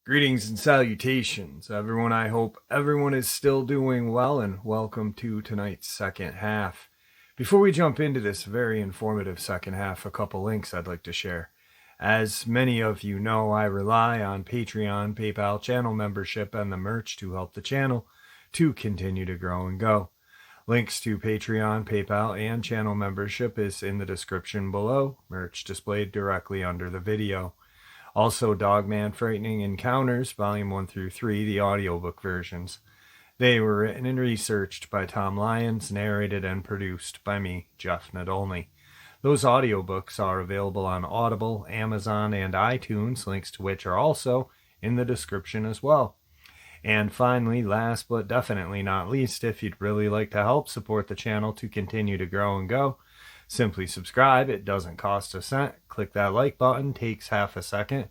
Greetings and salutations, everyone. I hope everyone is still doing well, and welcome to tonight's second half. Before we jump into this very informative second half, a couple links I'd like to share. As many of you know, I rely on Patreon, PayPal, channel membership, and the merch to help the channel to continue to grow and go. Links to Patreon, PayPal, and channel membership is in the description below, merch displayed directly under the video. Also, Dogman Frightening Encounters, Volume 1 through 3, the audiobook versions. They were written and researched by Tom Lyons, narrated and produced by me, Jeff Nadolny. Those audiobooks are available on Audible, Amazon, and iTunes, links to which are also in the description as well. And finally, last but definitely not least, if you'd really like to help support the channel to continue to grow and go, simply subscribe. It doesn't cost a cent. Click that like button, takes half a second.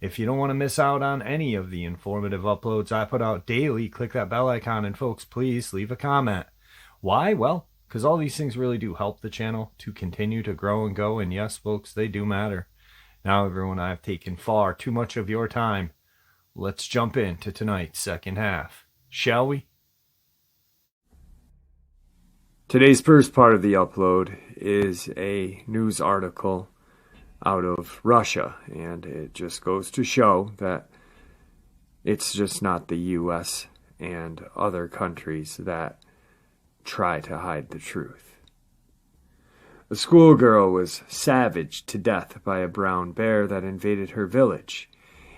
If you don't want to miss out on any of the informative uploads I put out daily, click that bell icon, and folks, please leave a comment. Why? Well, because all these things really do help the channel to continue to grow and go, and yes, folks, they do matter. Now, everyone, I've taken far too much of your time. Let's jump into tonight's second half, shall we? Today's first part of the upload is a news article out of Russia, and it just goes to show that it's just not the U.S. and other countries that try to hide the truth. A schoolgirl was savaged to death by a brown bear that invaded her village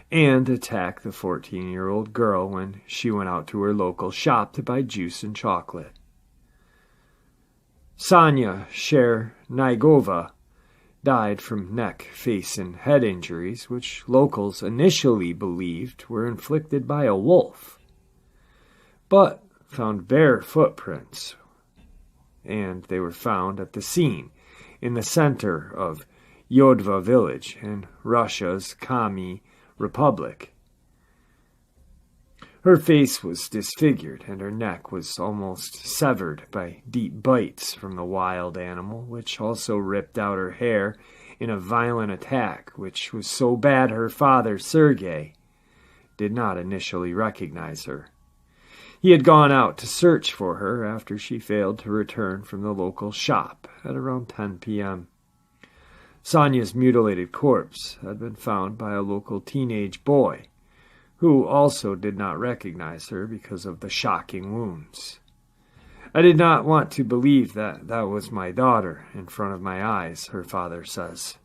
and attacked the 14-year-old girl when she went out to her local shop to buy juice and chocolate. Sonia Chernaigova died from neck, face, and head injuries, which locals initially believed were inflicted by a wolf, but found bear footprints, and they were found at the scene in the center of Yodva village in Russia's Komi Republic. Her face was disfigured, and her neck was almost severed by deep bites from the wild animal, which also ripped out her hair in a violent attack, which was so bad her father, Sergei, did not initially recognize her. He had gone out to search for her after she failed to return from the local shop at around 10 p.m. Sonia's mutilated corpse had been found by a local teenage boy, who also did not recognize her because of the shocking wounds. I did not want to believe that was my daughter in front of my eyes, her father says.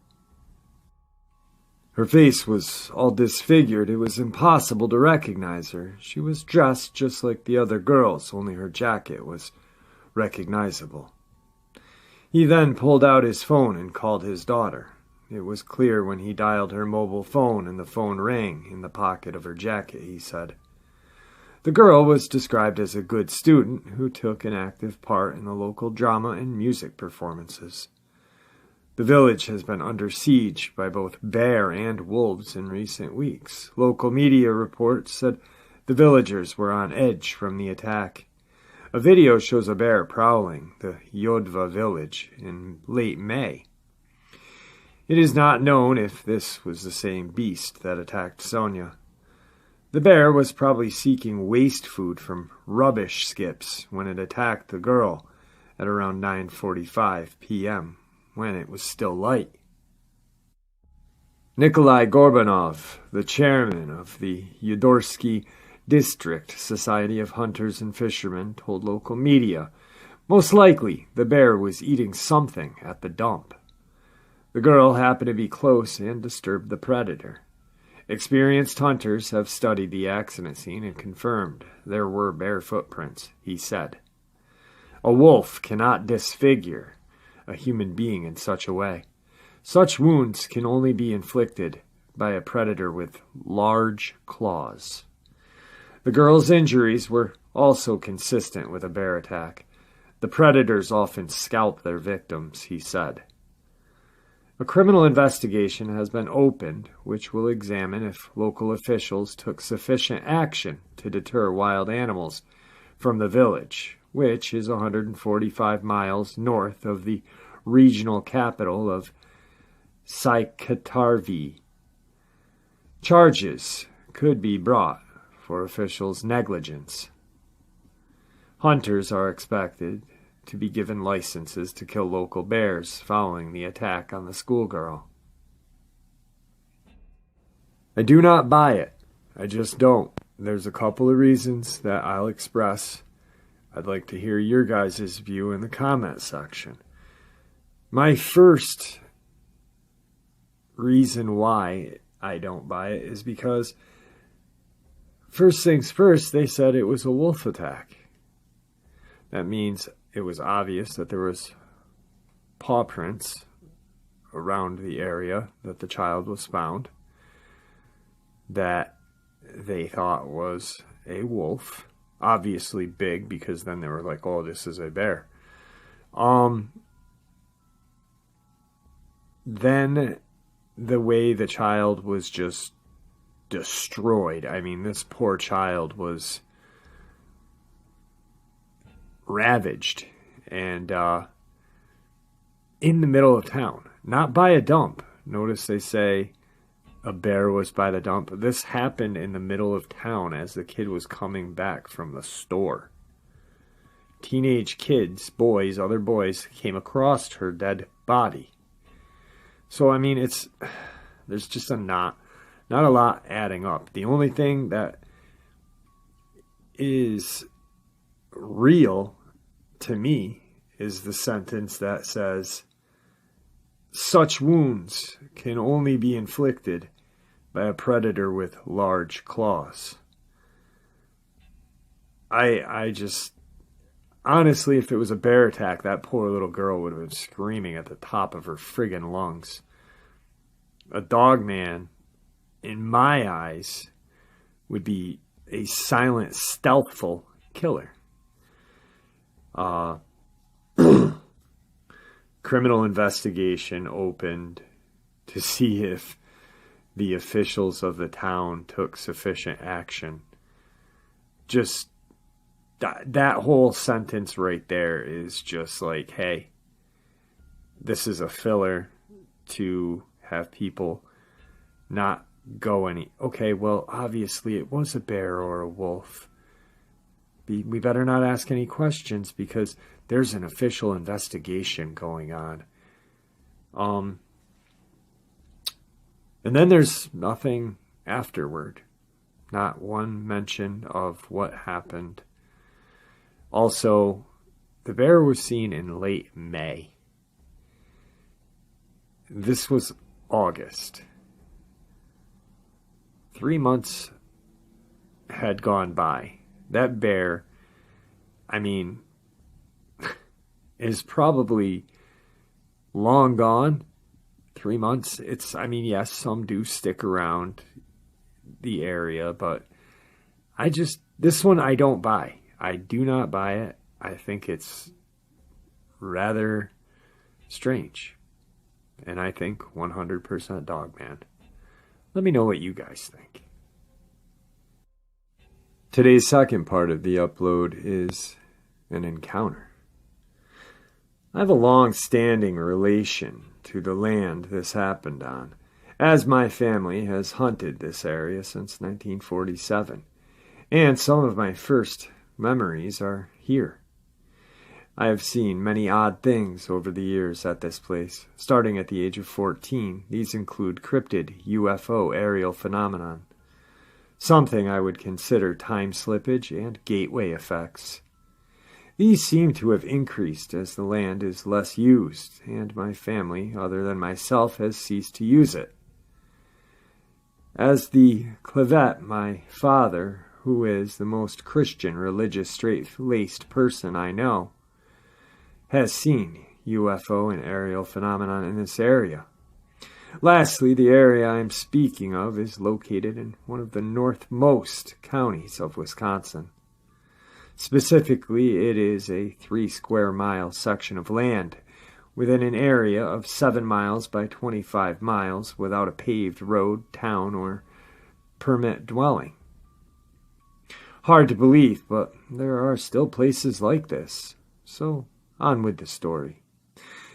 Her face was all disfigured. It was impossible to recognize her. She was dressed just like the other girls, only her jacket was recognizable. He then pulled out his phone and called his daughter. It was clear when he dialed her mobile phone and the phone rang in the pocket of her jacket, he said. The girl was described as a good student who took an active part in the local drama and music performances. The village has been under siege by both bear and wolves in recent weeks. Local media reports said the villagers were on edge from the attack. A video shows a bear prowling the Yodva village in late May. It is not known if this was the same beast that attacked Sonia. The bear was probably seeking waste food from rubbish skips when it attacked the girl at around 9:45 p.m., when it was still light. Nikolai Gorbanov, the chairman of the Yudorsky District Society of Hunters and Fishermen, told local media most likely the bear was eating something at the dump. The girl happened to be close and disturbed the predator. Experienced hunters have studied the accident scene and confirmed there were bear footprints, he said. A wolf cannot disfigure a human being in such a way. Such wounds can only be inflicted by a predator with large claws. The girl's injuries were also consistent with a bear attack. The predators often scalp their victims, he said. A criminal investigation has been opened, which will examine if local officials took sufficient action to deter wild animals from the village, which is 145 miles north of the regional capital of Sasquatch. Charges could be brought for officials' negligence. Hunters are expected to be given licenses to kill local bears following the attack on the schoolgirl. I do not buy it. I just don't. There's a couple of reasons that I'll express. I'd like to hear your guys' view in the comment section. My first reason why I don't buy it is because, first things first, they said it was a wolf attack. That means it was obvious that there was paw prints around the area that the child was found that they thought was a wolf. Obviously big, because then they were like, oh, this is a bear. Then the way the child was just destroyed. I mean, this poor child was ravaged and in the middle of town, not by a dump. Notice they say a bear was by the dump. This happened in the middle of town as the kid was coming back from the store. Teenage kids, boys, other boys, came across her dead body. So, I mean, there's just not a lot adding up. The only thing that is real to me is the sentence that says, such wounds can only be inflicted by a predator with large claws. I just, honestly, if it was a bear attack, that poor little girl would have been screaming at the top of her friggin' lungs. A Dogman, in my eyes, would be a silent, stealthful killer. Criminal investigation opened to see if the officials of the town took sufficient action. Just that whole sentence right there is just like, hey, this is a filler to have people not go any. Okay, well, obviously it was a bear or a wolf. We better not ask any questions because there's an official investigation going on. And then there's nothing afterward. Not one mention of what happened. Also, the bear was seen in late May. This was August. 3 months had gone by. That bear, I mean, is probably long gone. 3 months, yes, some do stick around the area, but this one I don't buy. I do not buy it. I think it's rather strange. And I think 100% Dogman. Let me know what you guys think. Today's second part of the upload is an encounter. I have a long-standing relation to the land this happened on, as my family has hunted this area since 1947, and some of my first memories are here. I have seen many odd things over the years at this place. Starting at the age of 14, these include cryptid UFO aerial phenomenon, something I would consider time slippage and gateway effects. These seem to have increased as the land is less used, and my family, other than myself, has ceased to use it. As the Gov'T, my father, who is the most Christian, religious, straight-laced person I know, has seen UFO and aerial phenomenon in this area. Lastly, the area I am speaking of is located in one of the northmost counties of Wisconsin. Specifically, it is a 3 square mile section of land within an area of 7 miles by 25 miles without a paved road, town, or permit dwelling. Hard to believe, but there are still places like this. So, on with the story.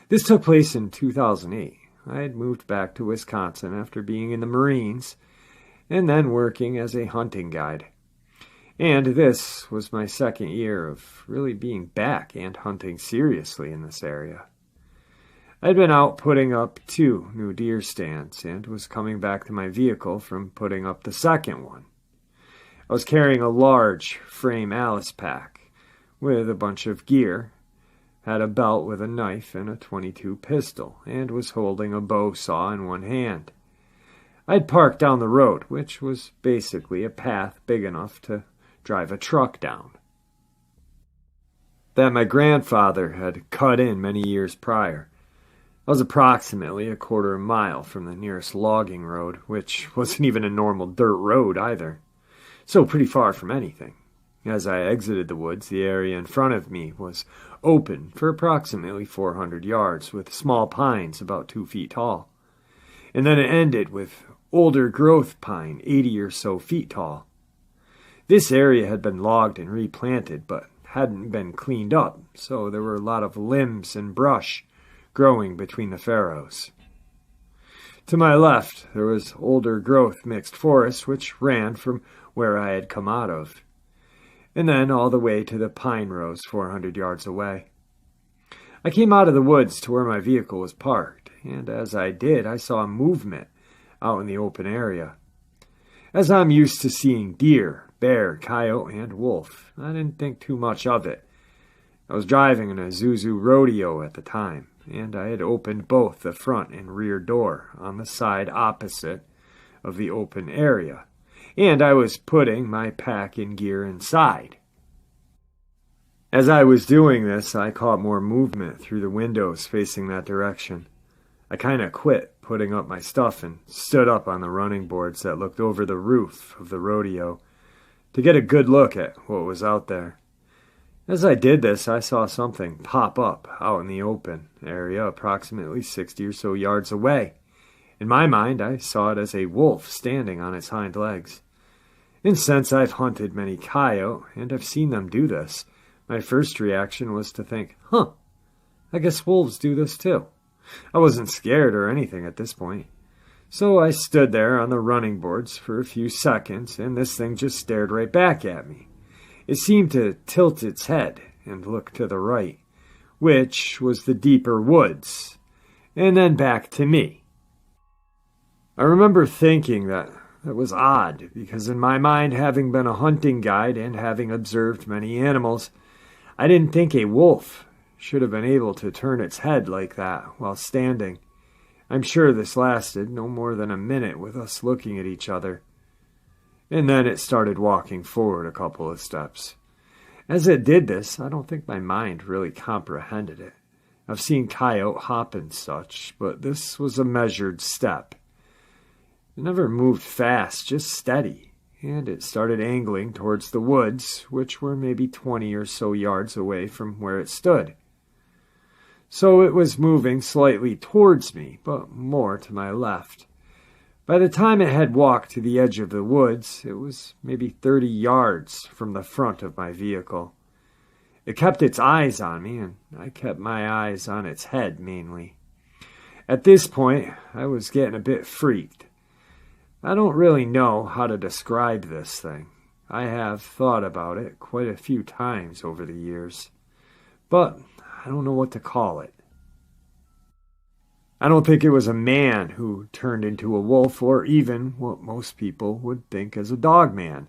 This took place in 2008. I had moved back to Wisconsin after being in the Marines and then working as a hunting guide. And this was my second year of really being back and hunting seriously in this area. I'd been out putting up 2 new deer stands and was coming back to my vehicle from putting up the second one. I was carrying a large frame Alice pack with a bunch of gear, had a belt with a knife and a .22 pistol, and was holding a bow saw in one hand. I'd parked down the road, which was basically a path big enough to drive a truck down, that my grandfather had cut in many years prior. I was approximately a quarter of a mile from the nearest logging road, which wasn't even a normal dirt road either, so pretty far from anything. As I exited the woods, the area in front of me was open for approximately 400 yards, with small pines about 2 feet tall. And then it ended with older growth pine 80 or so feet tall. This area had been logged and replanted, but hadn't been cleaned up, so there were a lot of limbs and brush growing between the furrows. To my left, there was older growth mixed forest, which ran from where I had come out of, and then all the way to the pine rows 400 yards away. I came out of the woods to where my vehicle was parked, and as I did, I saw a movement out in the open area. As I'm used to seeing deer, bear, coyote, and wolf, I didn't think too much of it. I was driving in a Zuzu rodeo at the time, and I had opened both the front and rear door on the side opposite of the open area, and I was putting my pack and gear inside. As I was doing this, I caught more movement through the windows facing that direction. I kind of quit putting up my stuff and stood up on the running boards that looked over the roof of the rodeo to get a good look at what was out there. As I did this, I saw something pop up out in the open area approximately 60 or so yards away. In my mind, I saw it as a wolf standing on its hind legs. And since I've hunted many coyote and I've seen them do this, my first reaction was to think, I guess wolves do this too. I wasn't scared or anything at this point. So I stood there on the running boards for a few seconds, and this thing just stared right back at me. It seemed to tilt its head and look to the right, which was the deeper woods, and then back to me. I remember thinking that was odd, because in my mind, having been a hunting guide and having observed many animals, I didn't think a wolf should have been able to turn its head like that while standing. I'm sure this lasted no more than a minute with us looking at each other. And then it started walking forward a couple of steps. As it did this, I don't think my mind really comprehended it. I've seen coyote hop and such, but this was a measured step. It never moved fast, just steady, and it started angling towards the woods, which were maybe 20 or so yards away from where it stood. So it was moving slightly towards me, but more to my left. By the time it had walked to the edge of the woods, it was maybe 30 yards from the front of my vehicle. It kept its eyes on me, and I kept my eyes on its head mainly. At this point, I was getting a bit freaked. I don't really know how to describe this thing. I have thought about it quite a few times over the years, but I don't know what to call it. I don't think it was a man who turned into a wolf, or even what most people would think as a dogman.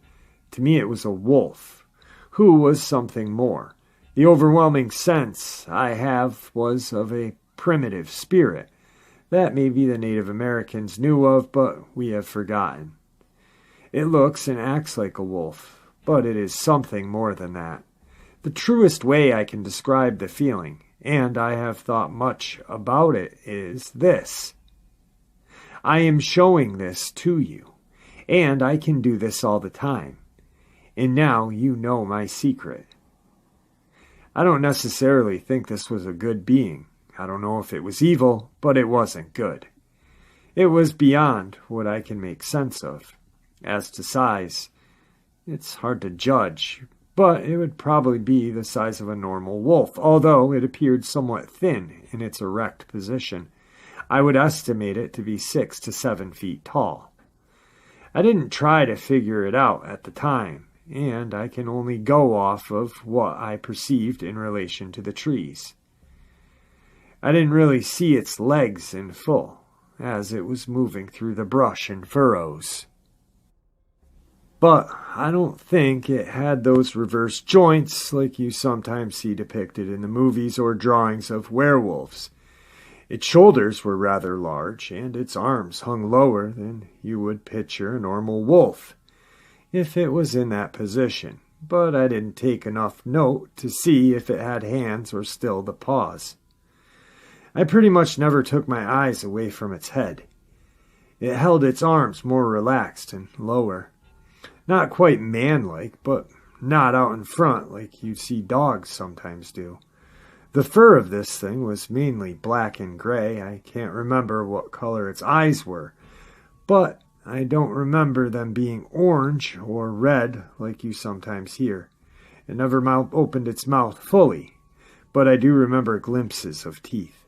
To me, it was a wolf, who was something more. The overwhelming sense I have was of a primitive spirit that maybe the Native Americans knew of, but we have forgotten. It looks and acts like a wolf, but it is something more than that. The truest way I can describe the feeling, and I have thought much about it, is this. I am showing this to you, and I can do this all the time. And now you know my secret. I don't necessarily think this was a good being. I don't know if it was evil, but it wasn't good. It was beyond what I can make sense of. As to size, it's hard to judge, but it would probably be the size of a normal wolf, although it appeared somewhat thin in its erect position. I would estimate it to be 6 to 7 feet tall. I didn't try to figure it out at the time, and I can only go off of what I perceived in relation to the trees. I didn't really see its legs in full, as it was moving through the brush and furrows. But I don't think it had those reverse joints like you sometimes see depicted in the movies or drawings of werewolves. Its shoulders were rather large, and its arms hung lower than you would picture a normal wolf, if it was in that position, but I didn't take enough note to see if it had hands or still the paws. I pretty much never took my eyes away from its head. It held its arms more relaxed and lower. Not quite man-like, but not out in front like you see dogs sometimes do. The fur of this thing was mainly black and gray. I can't remember what color its eyes were, but I don't remember them being orange or red like you sometimes hear. It never opened its mouth fully, but I do remember glimpses of teeth.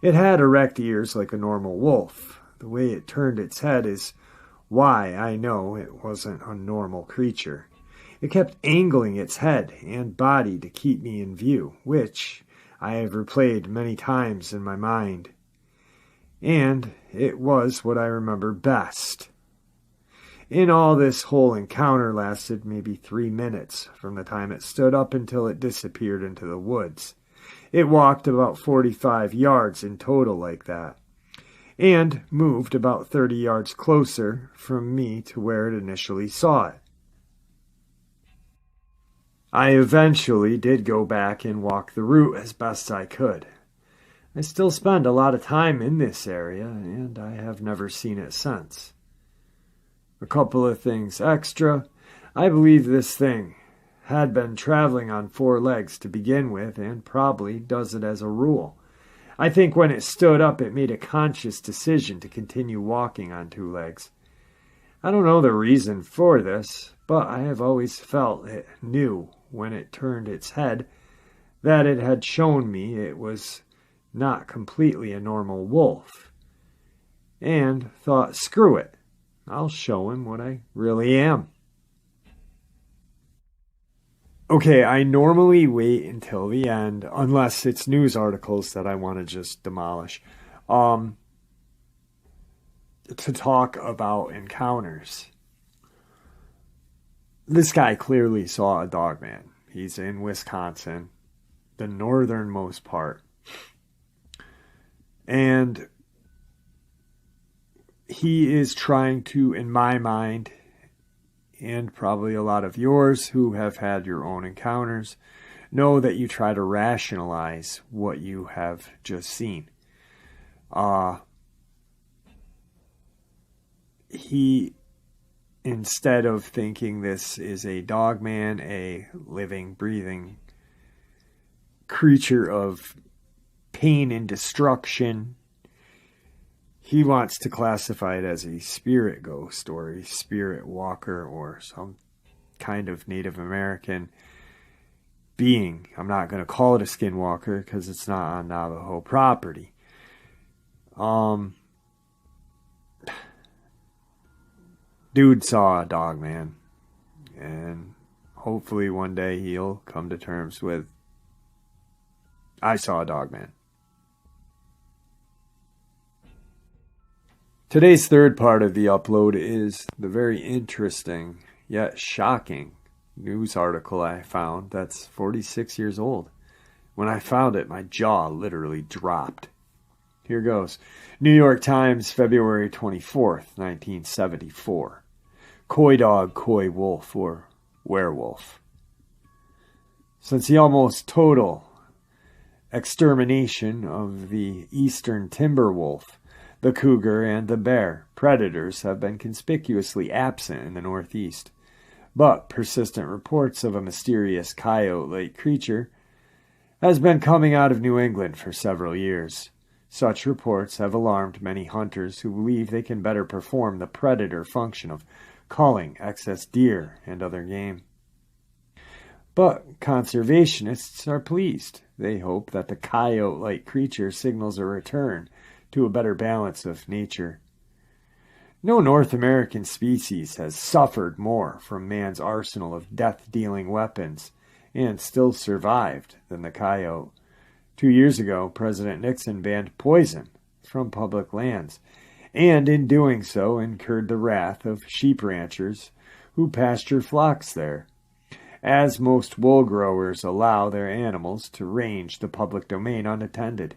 It had erect ears like a normal wolf. The way it turned its head is why I know it wasn't a normal creature. It kept angling its head and body to keep me in view, which I have replayed many times in my mind. And it was what I remember best. In all, this whole encounter lasted maybe 3 minutes, from the time it stood up until it disappeared into the woods. It walked about 45 yards in total like that, and moved about 30 yards closer from me to where it initially saw it. I eventually did go back and walk the route as best I could. I still spend a lot of time in this area, and I have never seen it since. A couple of things extra. I believe this thing had been traveling on 4 legs to begin with, and probably does it as a rule. I think when it stood up, it made a conscious decision to continue walking on 2 legs. I don't know the reason for this, but I have always felt it knew when it turned its head that it had shown me it was not completely a normal wolf, and thought, screw it, I'll show him what I really am. Okay, I normally wait until the end, unless it's news articles that I want to just demolish, to talk about encounters. This guy clearly saw a Dogman. He's in Wisconsin, the northernmost part. And he is trying to, in my mind, and probably a lot of yours who have had your own encounters, know that you try to rationalize what you have just seen. He, instead of thinking this is a Dogman, a living, breathing creature of pain and destruction, he wants to classify it as a spirit ghost or a spirit walker or some kind of Native American being. I'm not going to call it a skinwalker because it's not on Navajo property. Dude saw a Dogman, and hopefully one day he'll come to terms with, I saw a Dogman. Today's third part of the upload is the very interesting yet shocking news article I found that's 46 years old. When I found it, my jaw literally dropped. Here goes. New York Times, February 24th, 1974. Coy dog, coy wolf, or werewolf. Since the almost total extermination of the eastern timber wolf, the cougar and the bear, predators have been conspicuously absent in the Northeast. But persistent reports of a mysterious coyote-like creature has been coming out of New England for several years. Such reports have alarmed many hunters who believe they can better perform the predator function of culling excess deer and other game. But conservationists are pleased. They hope that the coyote-like creature signals a return to a better balance of nature. No North American species has suffered more from man's arsenal of death-dealing weapons and still survived than the coyote. 2 years ago, President Nixon banned poison from public lands, and in doing so incurred the wrath of sheep ranchers who pasture flocks there, as most wool growers allow their animals to range the public domain unattended.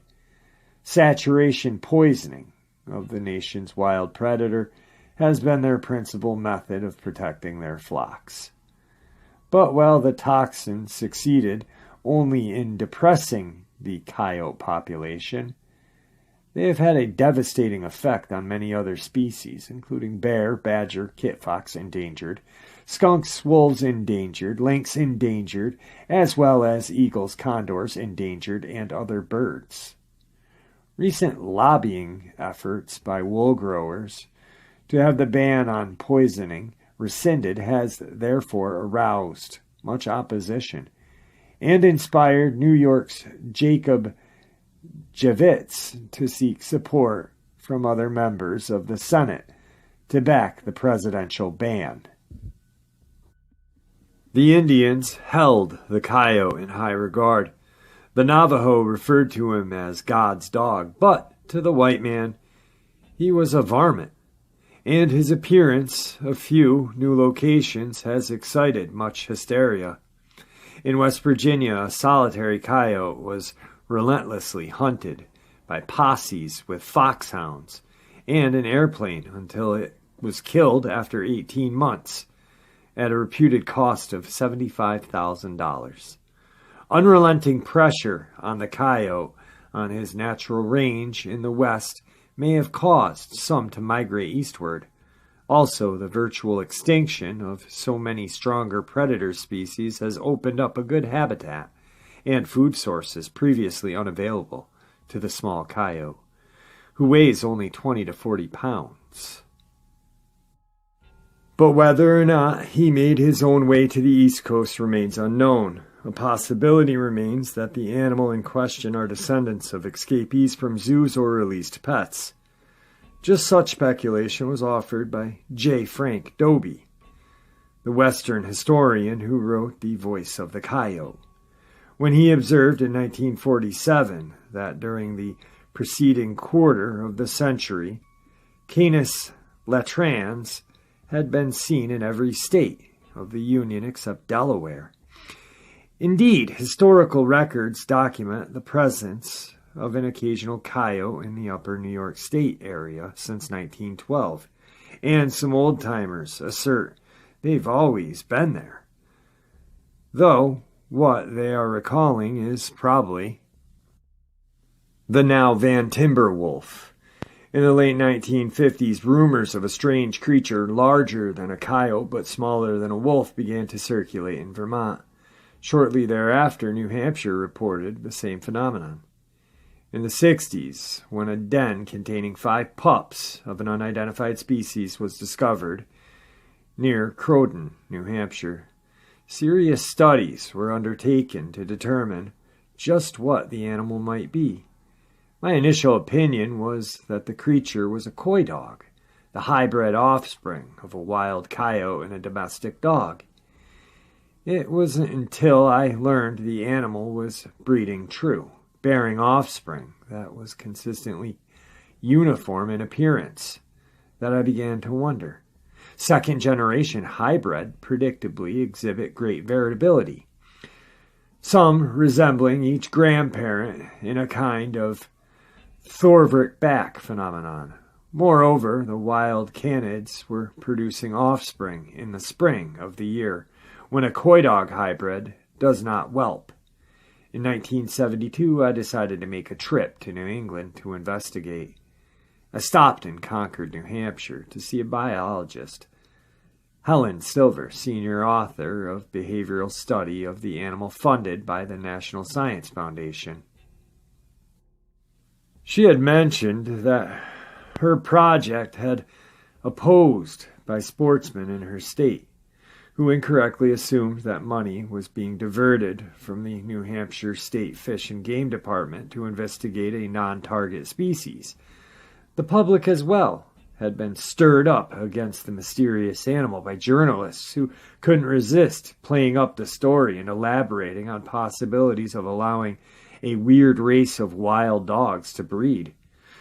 Saturation poisoning of the nation's wild predator has been their principal method of protecting their flocks. But while the toxin succeeded only in depressing the coyote population, they have had a devastating effect on many other species, including bear, badger, kit fox endangered, skunks, wolves endangered, lynx endangered, as well as eagles, condors endangered, and other birds. Recent lobbying efforts by wool growers to have the ban on poisoning rescinded has therefore aroused much opposition and inspired New York's Gov'T to seek support from other members of the Senate to back the presidential ban. The Indians held the coyote in high regard. The Navajo referred to him as God's dog, but to the white man, he was a varmint, and his appearance of few new locations has excited much hysteria. In West Virginia, a solitary coyote was relentlessly hunted by posses with foxhounds and an airplane until it was killed after 18 months at a reputed cost of $75,000. Unrelenting pressure on the coyote on his natural range in the West may have caused some to migrate eastward. Also, the virtual extinction of so many stronger predator species has opened up a good habitat and food sources previously unavailable to the small coyote, who weighs only 20 to 40 pounds. But whether or not he made his own way to the East Coast remains unknown. A possibility remains that the animal in question are descendants of escapees from zoos or released pets. Just such speculation was offered by J. Frank Dobie, the Western historian who wrote The Voice of the Coyote, when he observed in 1947 that during the preceding quarter of the century, Canis latrans had been seen in every state of the Union except Delaware. Indeed, historical records document the presence of an occasional coyote in the upper New York State area since 1912, and some old-timers assert they've always been there. Though, what they are recalling is probably the now Van Timber wolf. In the late 1950s, rumors of a strange creature larger than a coyote but smaller than a wolf began to circulate in Vermont. Shortly thereafter, New Hampshire reported the same phenomenon. In the 60s, when a den containing 5 pups of an unidentified species was discovered near Croton, New Hampshire, serious studies were undertaken to determine just what the animal might be. My initial opinion was that the creature was a coy dog, the hybrid offspring of a wild coyote and a domestic dog. It wasn't until I learned the animal was breeding true, bearing offspring that was consistently uniform in appearance, that I began to wonder. Second-generation hybrid predictably exhibit great variability, some resembling each grandparent in a kind of Thorvert-Back phenomenon. Moreover, the wild canids were producing offspring in the spring of the year, when a coy dog hybrid does not whelp. In 1972, I decided to make a trip to New England to investigate. I stopped in Concord, New Hampshire, to see a biologist, Helen Silver, senior author of behavioral study of the animal funded by the National Science Foundation. She had mentioned that her project had opposed by sportsmen in her state, who incorrectly assumed that money was being diverted from the New Hampshire State Fish and Game Department to investigate a non-target species. The public as well had been stirred up against the mysterious animal by journalists who couldn't resist playing up the story and elaborating on possibilities of allowing a weird race of wild dogs to breed.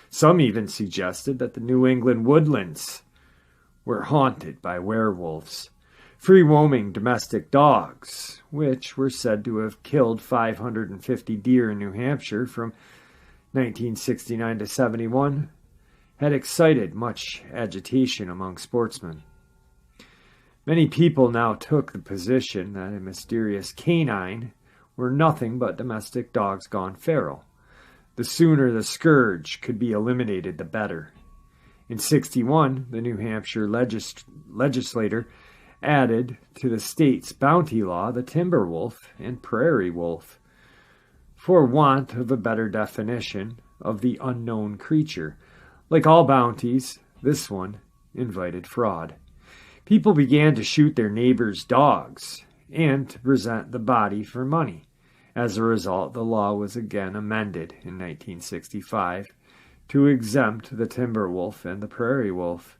Some even suggested that the New England woodlands were haunted by werewolves, free-roaming domestic dogs, which were said to have killed 550 deer in New Hampshire from 1969 to 71, had excited much agitation among sportsmen. Many people now took the position that a mysterious canine were nothing but domestic dogs gone feral. The sooner the scourge could be eliminated, the better. In 1961, the New Hampshire legislature added to the state's bounty law the timber wolf and prairie wolf, for want of a better definition of the unknown creature. Like all bounties, this one invited fraud. People began to shoot their neighbors' dogs and to present the body for money. As a result, the law was again amended in 1965 to exempt the timber wolf and the prairie wolf.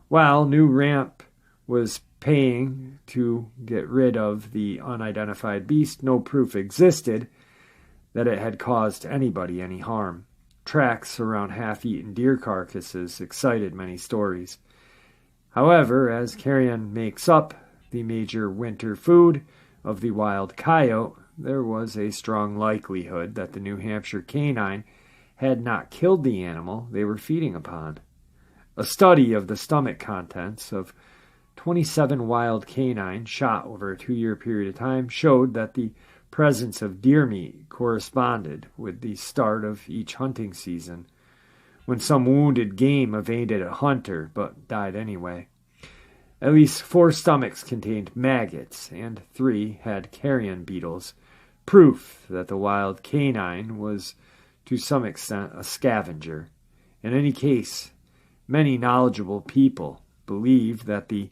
While New Ramp was paying to get rid of the unidentified beast, no proof existed that it had caused anybody any harm. Tracks around half-eaten deer carcasses excited many stories. However, as carrion makes up the major winter food of the wild coyote, there was a strong likelihood that the New Hampshire canine had not killed the animal they were feeding upon. A study of the stomach contents of 27 wild canines shot over a 2-year period of time showed that the presence of deer meat corresponded with the start of each hunting season, when some wounded game evaded a hunter but died anyway. At least 4 stomachs contained maggots, and 3 had carrion beetles, proof that the wild canine was to some extent a scavenger. In any case, many knowledgeable people believed that the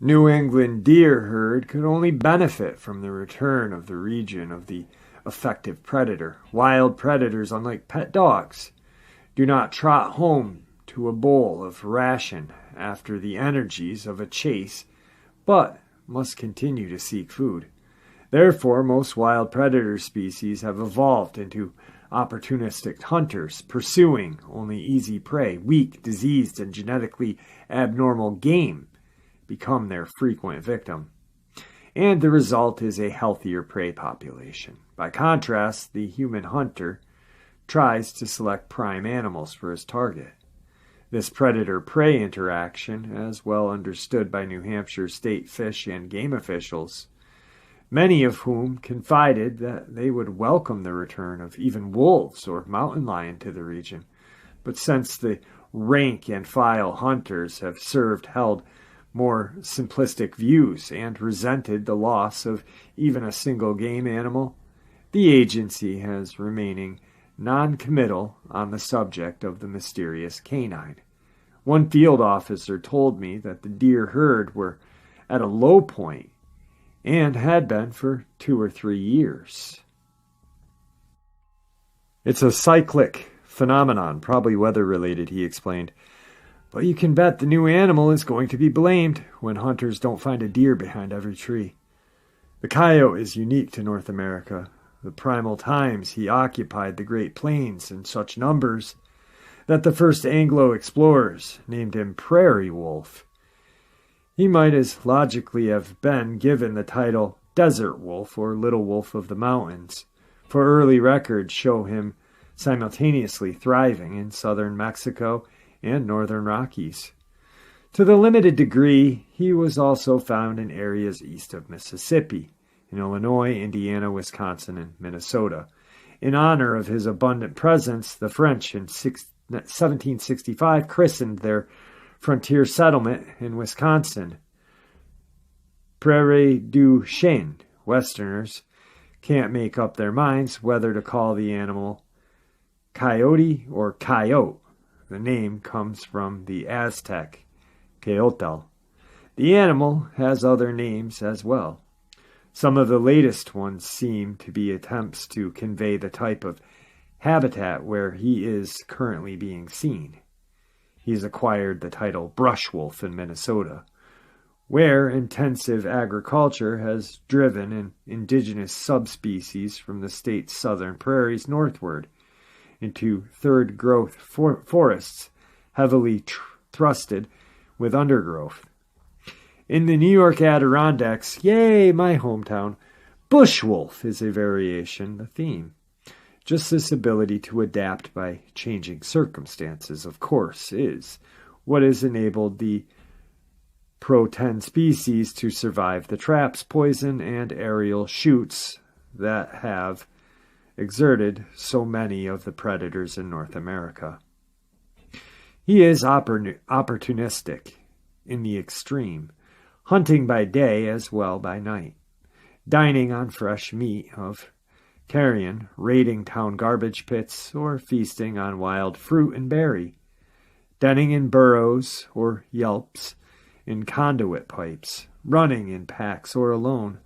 New England deer herd could only benefit from the return of the region of the effective predator. Wild predators, unlike pet dogs, do not trot home to a bowl of ration after the energies of a chase, but must continue to seek food. Therefore, most wild predator species have evolved into opportunistic hunters, pursuing only easy prey. Weak, diseased, and genetically abnormal game become their frequent victim. And the result is a healthier prey population. By contrast, the human hunter tries to select prime animals for his target. This predator-prey interaction, as well understood by New Hampshire state fish and game officials, many of whom confided that they would welcome the return of even wolves or mountain lion to the region. But since the rank-and-file hunters have held more simplistic views and resented the loss of even a single game animal, the agency has remaining non-committal on the subject of the mysterious canine. One field officer told me that the deer herd were at a low point and had been for 2 or 3 years. It's a cyclic phenomenon, probably weather-related, he explained. But you can bet the new animal is going to be blamed when hunters don't find a deer behind every tree. The coyote is unique to North America. The primal times he occupied the Great Plains in such numbers that the first Anglo explorers named him Prairie Wolf. He might as logically have been given the title Desert Wolf or Little Wolf of the Mountains, for early records show him simultaneously thriving in southern Mexico and northern Rockies. To the limited degree, he was also found in areas east of Mississippi, in Illinois, Indiana, Wisconsin, and Minnesota. In honor of his abundant presence, the French in 1765 christened their frontier settlement in Wisconsin Prairie du Chien. Westerners can't make up their minds whether to call the animal coyote or coyote. The name comes from the Aztec Coyote. The animal has other names as well. Some of the latest ones seem to be attempts to convey the type of habitat where he is currently being seen. He's acquired the title brush wolf in Minnesota, where intensive agriculture has driven an indigenous subspecies from the state's southern prairies northward into third-growth forests, heavily thrusted with undergrowth. In the New York Adirondacks, yay, my hometown, bush wolf is a variation, the theme. Just this ability to adapt by changing circumstances, of course, is what has enabled the Pro-10 species to survive the traps, poison, and aerial shoots that have exerted so many of the predators in North America. He is opportunistic in the extreme, hunting by day as well by night, dining on fresh meat of carrion, raiding town garbage pits, or feasting on wild fruit and berry, denning in burrows or yelps, in conduit pipes, running in packs or alone.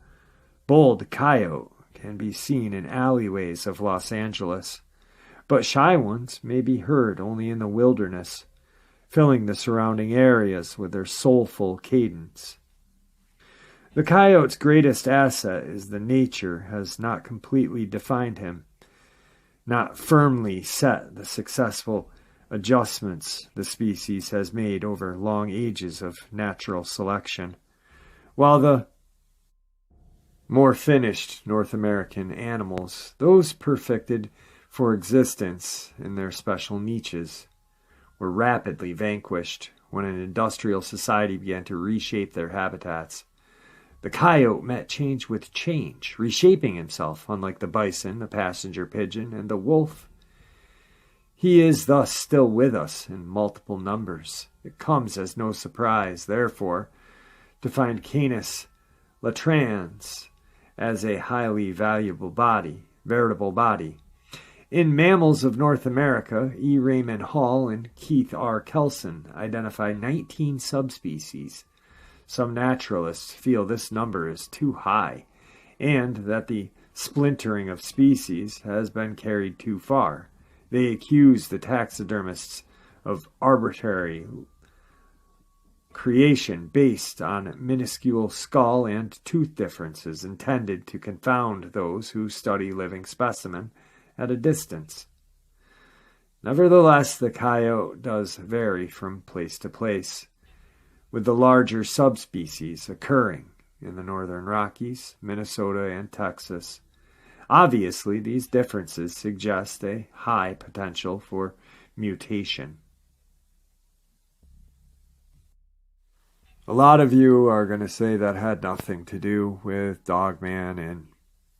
Bold coyote can be seen in alleyways of Los Angeles, but shy ones may be heard only in the wilderness, filling the surrounding areas with their soulful cadence. The coyote's greatest asset is that nature has not completely defined him, not firmly set the successful adjustments the species has made over long ages of natural selection, while the more finished North American animals, those perfected for existence in their special niches, were rapidly vanquished when an industrial society began to reshape their habitats. The coyote met change with change, reshaping himself, unlike the bison, the passenger pigeon, and the wolf. He is thus still with us in multiple numbers. It comes as no surprise, therefore, to find Canis latrans as a highly valuable veritable body. In Mammals of North America, E. Raymond Hall and Keith R. Kelson identify 19 subspecies. Some naturalists feel this number is too high, and that the splintering of species has been carried too far. They accuse the taxidermists of arbitrary creation based on minuscule skull and tooth differences intended to confound those who study living specimen at a distance. Nevertheless, the coyote does vary from place to place, with the larger subspecies occurring in the northern Rockies, Minnesota, and Texas. Obviously, these differences suggest a high potential for mutation. A lot of you are going to say that had nothing to do with Dogman and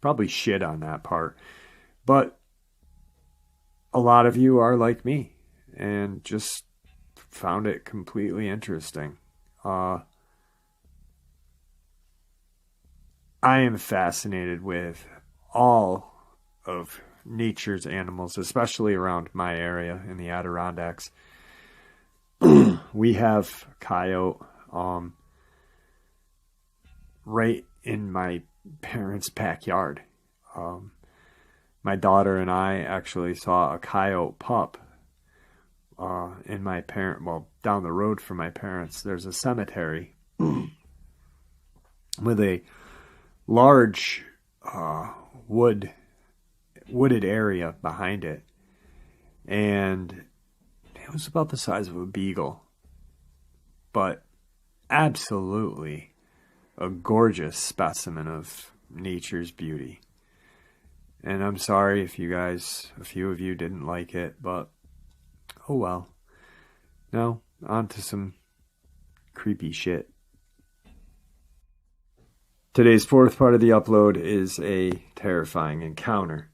probably shit on that part. But a lot of you are like me and just found it completely interesting. I am fascinated with all of nature's animals, especially around my area in the Adirondacks. We have coyote right in my parents' backyard. My daughter and I actually saw a coyote pup in my down the road from my parents. There's a cemetery with a large wooded area behind it, and it was about the size of a beagle, but absolutely a gorgeous specimen of nature's beauty. And I'm sorry if a few of you didn't like it, but oh well. Now, on to some creepy shit. Today's fourth part of the upload is a terrifying encounter.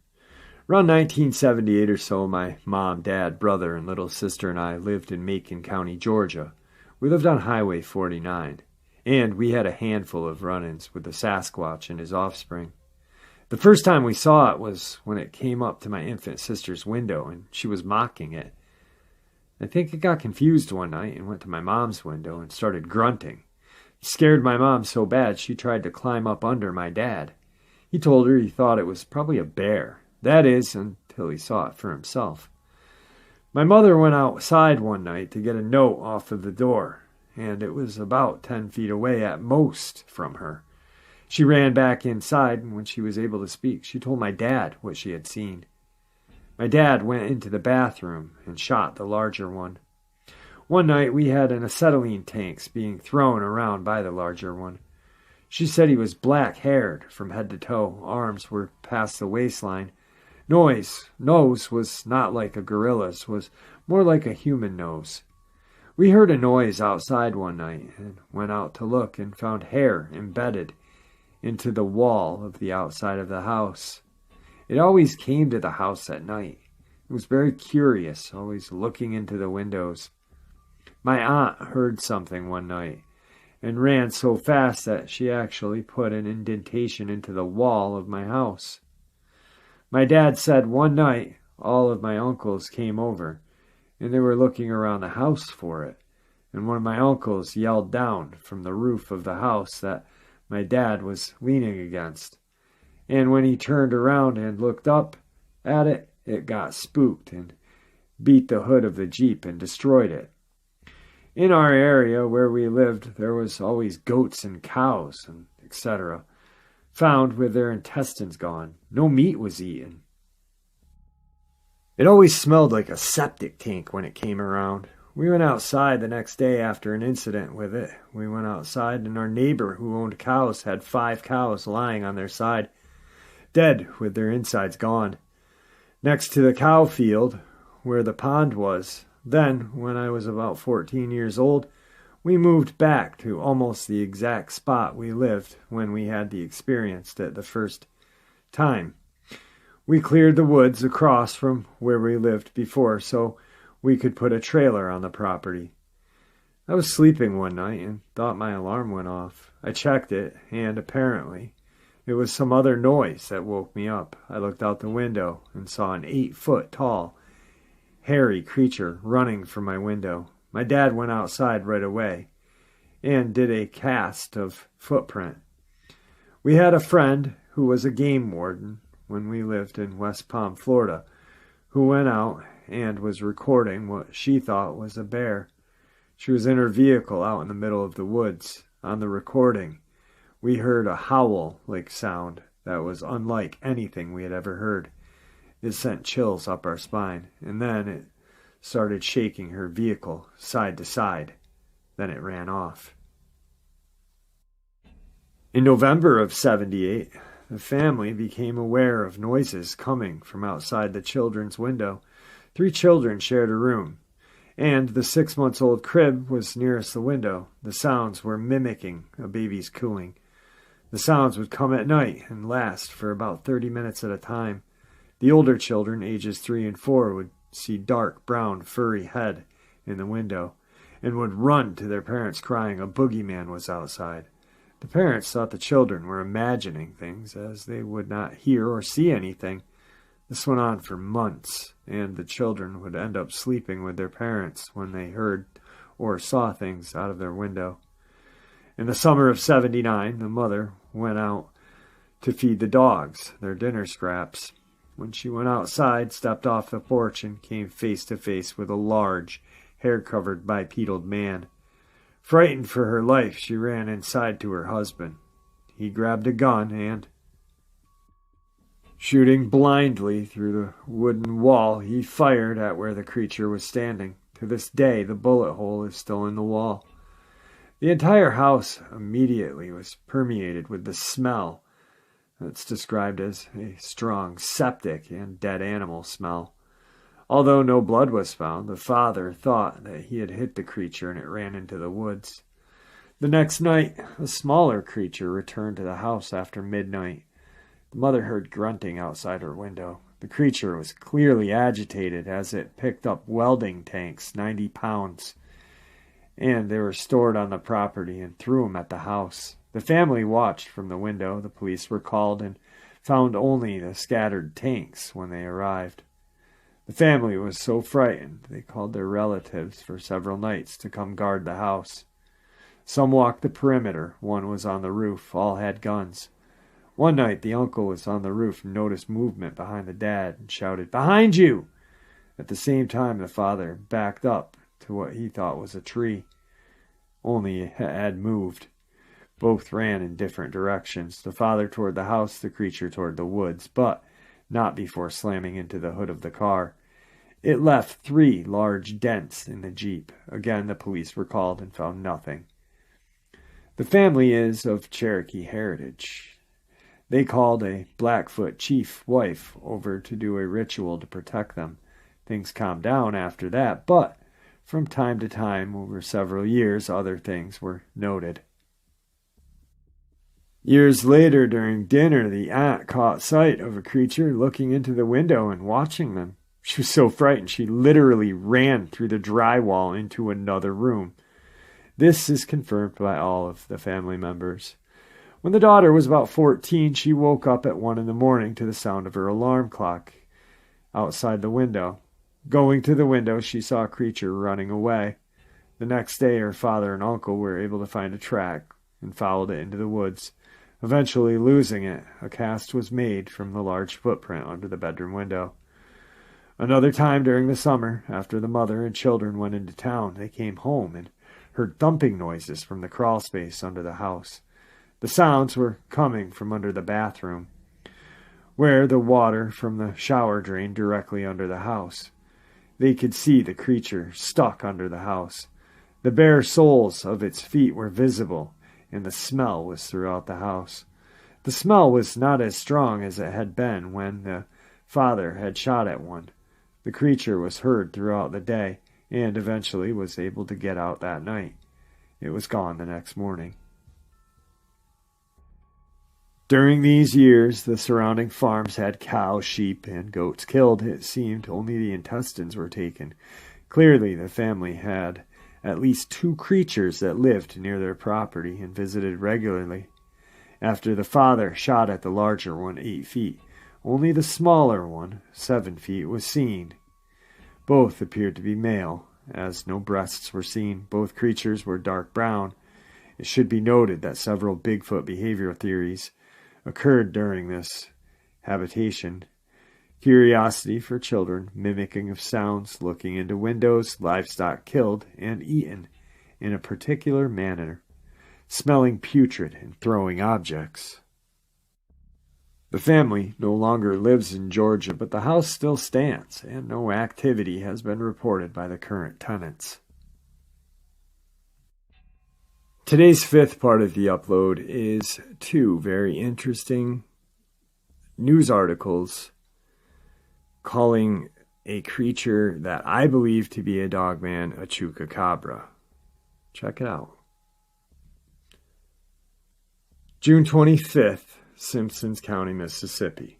Around 1978 or so, my mom, dad, brother, and little sister and I lived in Macon County, Georgia. We lived on Highway 49, and we had a handful of run-ins with the Sasquatch and his offspring. The first time we saw it was when it came up to my infant sister's window, and she was mocking it. I think it got confused one night and went to my mom's window and started grunting. Scared my mom so bad she tried to climb up under my dad. He told her he thought it was probably a bear. That is, until he saw it for himself. My mother went outside one night to get a note off of the door, and it was about 10 feet away at most from her. She ran back inside, and when she was able to speak, she told my dad what she had seen. My dad went into the bathroom and shot the larger one. One night we had an acetylene tanks being thrown around by the larger one. She said he was black-haired from head to toe, arms were past the waistline. Nose was not like a gorilla's, was more like a human nose. We heard a noise outside one night and went out to look and found hair embedded into the wall of the outside of the house. It always came to the house at night. It was very curious, always looking into the windows. My aunt heard something one night and ran so fast that she actually put an indentation into the wall of my house. My dad said one night all of my uncles came over and they were looking around the house for it, and one of my uncles yelled down from the roof of the house that my dad was leaning against. And when he turned around and looked up at it, it got spooked and beat the hood of the Jeep and destroyed it. In our area where we lived, there was always goats and cows and etc. found with their intestines gone. No meat was eaten. It always smelled like a septic tank when it came around. We went outside the next day after an incident with it. We went outside and our neighbor who owned cows had 5 cows lying on their side, dead with their insides gone, next to the cow field where the pond was. Then, when I was about 14 years old, we moved back to almost the exact spot we lived when we had the experience at the first time. We cleared the woods across from where we lived before so we could put a trailer on the property. I was sleeping one night and thought my alarm went off. I checked it, and apparently it was some other noise that woke me up. I looked out the window and saw an 8-foot-tall, hairy creature running from my window. My dad went outside right away and did a cast of footprint. We had a friend who was a game warden when we lived in West Palm, Florida, who went out and was recording what she thought was a bear. She was in her vehicle out in the middle of the woods. On the recording, we heard a howl-like sound that was unlike anything we had ever heard. It sent chills up our spine, and then it started shaking her vehicle side to side. Then it ran off. In November of '78, the family became aware of noises coming from outside the children's window. 3 children shared a room, and the 6-month-old crib was nearest the window. The sounds were mimicking a baby's cooing. The sounds would come at night and last for about 30 minutes at a time. The older children, ages 3 and 4, would see dark, brown, furry head in the window and would run to their parents crying a boogeyman was outside. The parents thought the children were imagining things as they would not hear or see anything. This went on for months, and the children would end up sleeping with their parents when they heard or saw things out of their window. In the summer of '79, the mother went out to feed the dogs their dinner scraps. When she went outside, stepped off the porch, and came face to face with a large, hair-covered bipedal man. Frightened for her life, she ran inside to her husband. He grabbed a gun and, shooting blindly through the wooden wall, he fired at where the creature was standing. To this day, the bullet hole is still in the wall. The entire house immediately was permeated with the smell that's described as a strong septic and dead animal smell. Although no blood was found, the father thought that he had hit the creature and it ran into the woods. The next night, a smaller creature returned to the house after midnight. The mother heard grunting outside her window. The creature was clearly agitated as it picked up welding tanks, 90 pounds, and they were stored on the property, and threw them at the house. The family watched from the window. The police were called and found only the scattered tanks when they arrived. The family was so frightened they called their relatives for several nights to come guard the house. Some walked the perimeter. One was on the roof. All had guns. One night, the uncle was on the roof and noticed movement behind the dad and shouted, "Behind you!" At the same time, the father backed up to what he thought was a tree. Only it had moved. Both ran in different directions, the father toward the house, the creature toward the woods, but not before slamming into the hood of the car. It left 3 large dents in the Jeep. Again, the police were called and found nothing. The family is of Cherokee heritage. They called a Blackfoot chief wife over to do a ritual to protect them. Things calmed down after that, but from time to time, over several years, other things were noted. Years later, during dinner, the aunt caught sight of a creature looking into the window and watching them. She was so frightened she literally ran through the drywall into another room. This is confirmed by all of the family members. When the daughter was about 14, she woke up at 1 a.m. to the sound of her alarm clock outside the window. Going to the window, she saw a creature running away. The next day, her father and uncle were able to find a track and followed it into the woods. Eventually losing it, a cast was made from the large footprint under the bedroom window. Another time during the summer, after the mother and children went into town, they came home and heard thumping noises from the crawl space under the house. The sounds were coming from under the bathroom, where the water from the shower drained directly under the house. They could see the creature stuck under the house. The bare soles of its feet were visible, and the smell was throughout the house. The smell was not as strong as it had been when the father had shot at one. The creature was heard throughout the day, and eventually was able to get out that night. It was gone the next morning. During these years, the surrounding farms had cows, sheep, and goats killed. It seemed only the intestines were taken. Clearly, the family had at least 2 creatures that lived near their property and visited regularly. After the father shot at the larger one 8 feet, only the smaller one, 7 feet, was seen. Both appeared to be male, as no breasts were seen. Both creatures were dark brown. It should be noted that several Bigfoot behavioral theories occurred during this habitation. Curiosity for children, mimicking of sounds, looking into windows, livestock killed and eaten in a particular manner, smelling putrid and throwing objects. The family no longer lives in Georgia, but the house still stands, and no activity has been reported by the current tenants. Today's 5th part of the upload is 2 very interesting news articles calling a creature that I believe to be a dogman a Chupacabra. Check it out. June 25th, Simpson County, Mississippi.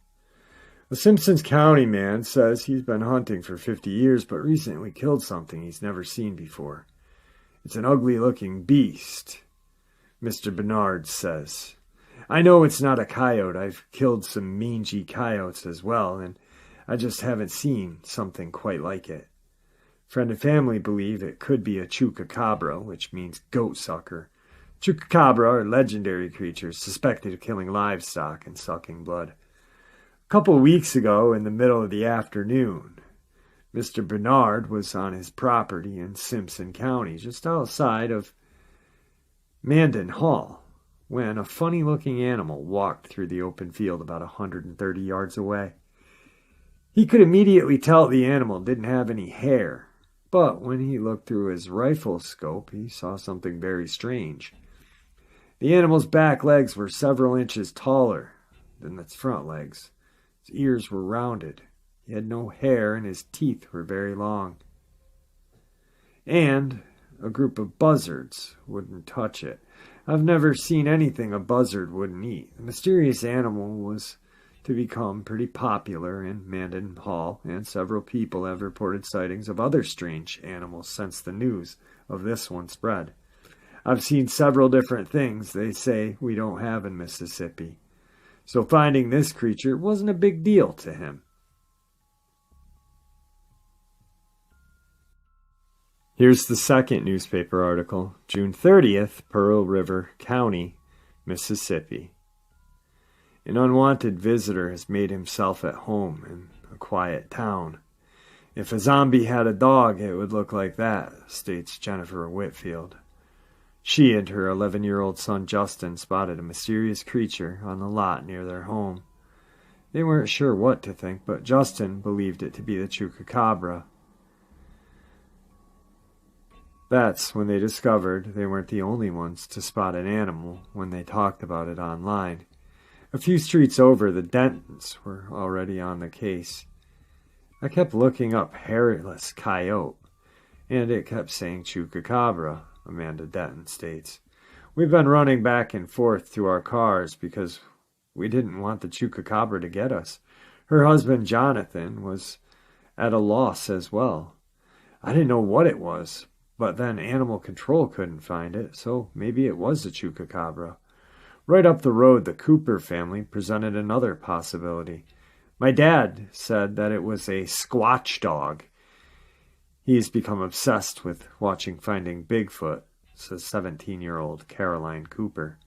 A Simpson County man says he's been hunting for 50 years, but recently killed something he's never seen before. It's an ugly-looking beast, Mr. Bernard says. I know it's not a coyote. I've killed some mangy coyotes as well, and I just haven't seen something quite like it. Friend and family believe it could be a Chupacabra, which means goat sucker. Chupacabra are legendary creatures suspected of killing livestock and sucking blood. A couple weeks ago, in the middle of the afternoon, Mr. Bernard was on his property in Simpson County, just outside of Mendenhall, when a funny-looking animal walked through the open field about 130 yards away. He could immediately tell the animal didn't have any hair, but when he looked through his rifle scope, he saw something very strange. The animal's back legs were several inches taller than its front legs. His ears were rounded. He had no hair, and his teeth were very long. And a group of buzzards wouldn't touch it. I've never seen anything a buzzard wouldn't eat. The mysterious animal was to become pretty popular in Mendenhall, and several people have reported sightings of other strange animals since the news of this one spread. I've seen several different things they say we don't have in Mississippi. So finding this creature wasn't a big deal to him. Here's the second newspaper article, June 30th, Pearl River County, Mississippi. An unwanted visitor has made himself at home in a quiet town. If a zombie had a dog, it would look like that, states Jennifer Whitfield. She and her 11-year-old son Justin spotted a mysterious creature on the lot near their home. They weren't sure what to think, but Justin believed it to be the Chupacabra. That's when they discovered they weren't the only ones to spot an animal when they talked about it online. A few streets over, the Dentons were already on the case. I kept looking up hairless coyote, and it kept saying Chupacabra, Amanda Denton states. We've been running back and forth to our cars because we didn't want the Chupacabra to get us. Her husband, Jonathan, was at a loss as well. I didn't know what it was, but then animal control couldn't find it, so maybe it was a Chupacabra. Right up the road, the Cooper family presented another possibility. My dad said that it was a Sasquatch dog. He's become obsessed with watching Finding Bigfoot, says 17-year-old Caroline Cooper.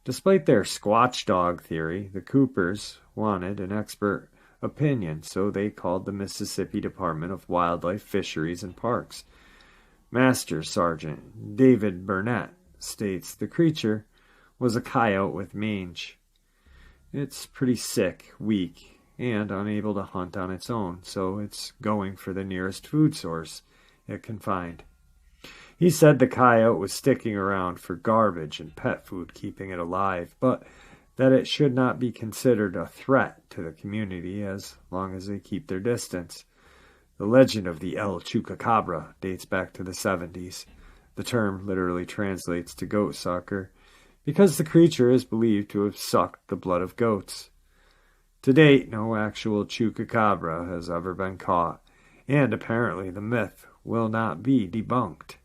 Despite their Sasquatch dog theory, the Coopers wanted an expert opinion, so they called the Mississippi Department of Wildlife, Fisheries, and Parks. Master Sergeant David Burnett states the creature was a coyote with mange. It's pretty sick, weak, and unable to hunt on its own, so it's going for the nearest food source it can find. He said the coyote was sticking around for garbage and pet food, keeping it alive, but that it should not be considered a threat to the community as long as they keep their distance. The legend of the El Chupacabra dates back to the 70s. The term literally translates to goat sucker, because the creature is believed to have sucked the blood of goats. To date, no actual Chupacabra has ever been caught, and apparently the myth will not be debunked.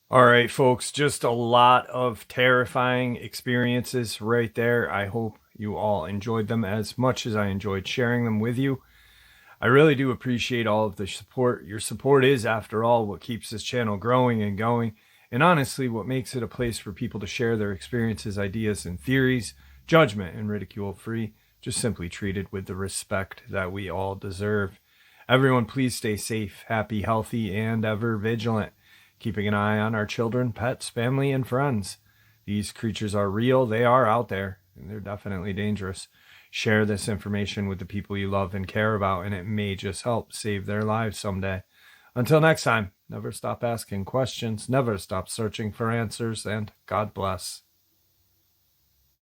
All right, folks, just a lot of terrifying experiences right there. I hope you all enjoyed them as much as I enjoyed sharing them with you. I really do appreciate all of the support. Your support is, after all, what keeps this channel growing and going, and honestly, what makes it a place for people to share their experiences, ideas, and theories, judgment and ridicule-free, just simply treated with the respect that we all deserve. Everyone, please stay safe, happy, healthy, and ever vigilant, keeping an eye on our children, pets, family, and friends. These creatures are real, they are out there, and they're definitely dangerous. Share this information with the people you love and care about, and it may just help save their lives someday. Until next time, never stop asking questions, never stop searching for answers, and God bless.